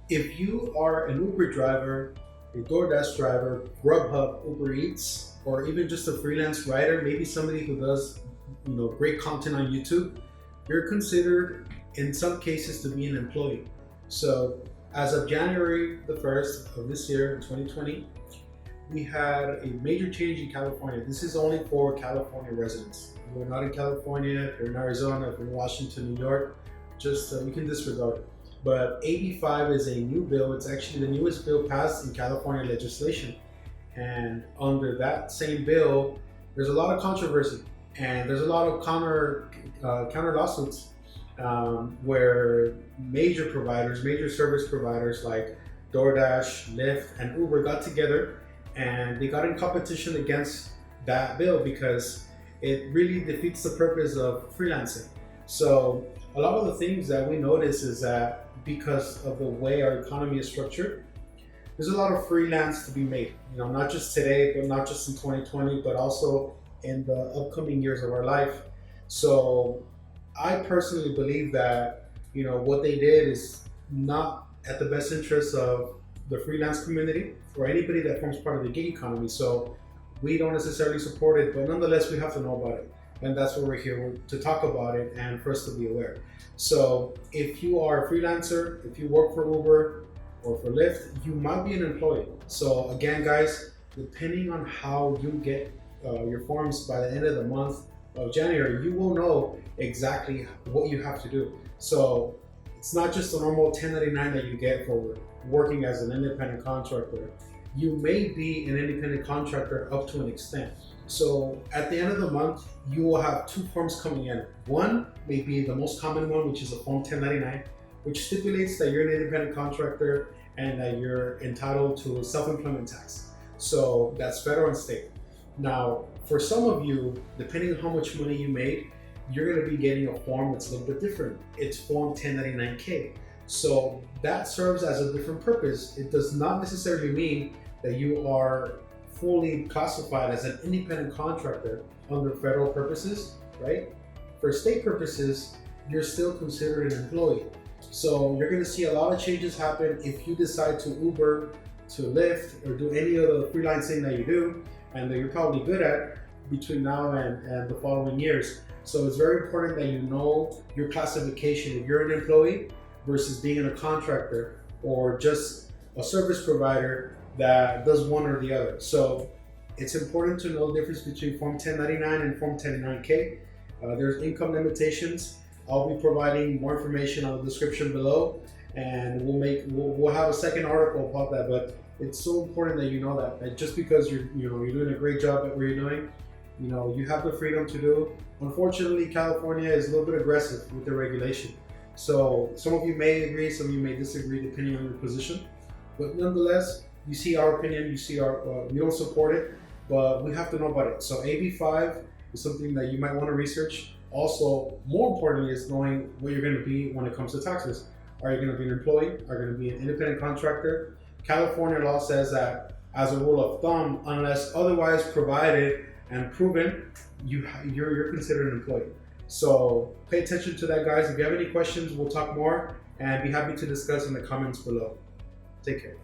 If you are an Uber driver, a DoorDash driver, Grubhub, Uber Eats, or even just a freelance writer, maybe somebody who does, great content on YouTube, you're considered in some cases to be an employee. So as of January the 1st of this year, 2020, we had a major change in California. This is only for California residents. If you're not in California, if you're in Arizona, if you're in Washington, New York, just you can disregard it. But AB5 is a new bill. It's actually the newest bill passed in California legislation. And under that same bill, there's a lot of controversy and there's a lot of counter lawsuits where major providers, major service providers like DoorDash, Lyft, and Uber got together and they got in competition against that bill because it really defeats the purpose of freelancing. So a lot of the things that we notice is that because of the way our economy is structured, there's a lot of freelance to be made. Not just today, but not just in 2020, but also in the upcoming years of our life. So I personally believe that, what they did is not at the best interest of the freelance community or anybody that forms part of the gig economy. So we don't necessarily support it, but nonetheless, we have to know about it. And that's why we're here to talk about it and for us to be aware. So if you are a freelancer, if you work for Uber or for Lyft, you might be an employee. So again, guys, depending on how you get your forms by the end of the month of January, you will know exactly what you have to do. So it's not just a normal 1099 that you get for working as an independent contractor. You may be an independent contractor up to an extent. So at the end of the month, you will have two forms coming in. One may be the most common one, which is a Form 1099, which stipulates that you're an independent contractor and that you're entitled to self-employment tax. So that's federal and state. Now, for some of you, depending on how much money you made, you're going to be getting a form that's a little bit different. It's Form 1099K. So that serves as a different purpose. It does not necessarily mean that you are fully classified as an independent contractor under federal purposes, right? For state purposes, you're still considered an employee. So you're going to see a lot of changes happen if you decide to Uber, to Lyft, or do any of the freelancing that you do and that you're probably good at between now and the following years. So it's very important that you know your classification if you're an employee versus being a contractor or just a service provider that does one or the other. So it's important to know the difference between Form 1099 and Form 1099K. There's income limitations. I'll be providing more information on the description below, and we'll have a second article about that. But it's so important that you know that just because you're doing a great job at what you're doing, you have the freedom to do. Unfortunately, California is a little bit aggressive with the regulation. So some of you may agree, some of you may disagree depending on your position. But nonetheless, you see our opinion, we don't support it, but we have to know about it. So AB5 is something that you might want to research. Also, more importantly, is knowing what you're going to be when it comes to taxes. Are you going to be an employee? Are you going to be an independent contractor? California law says that, as a rule of thumb, unless otherwise provided and proven, you're considered an employee. So pay attention to that, guys. If you have any questions, we'll talk more and be happy to discuss in the comments below. Take care.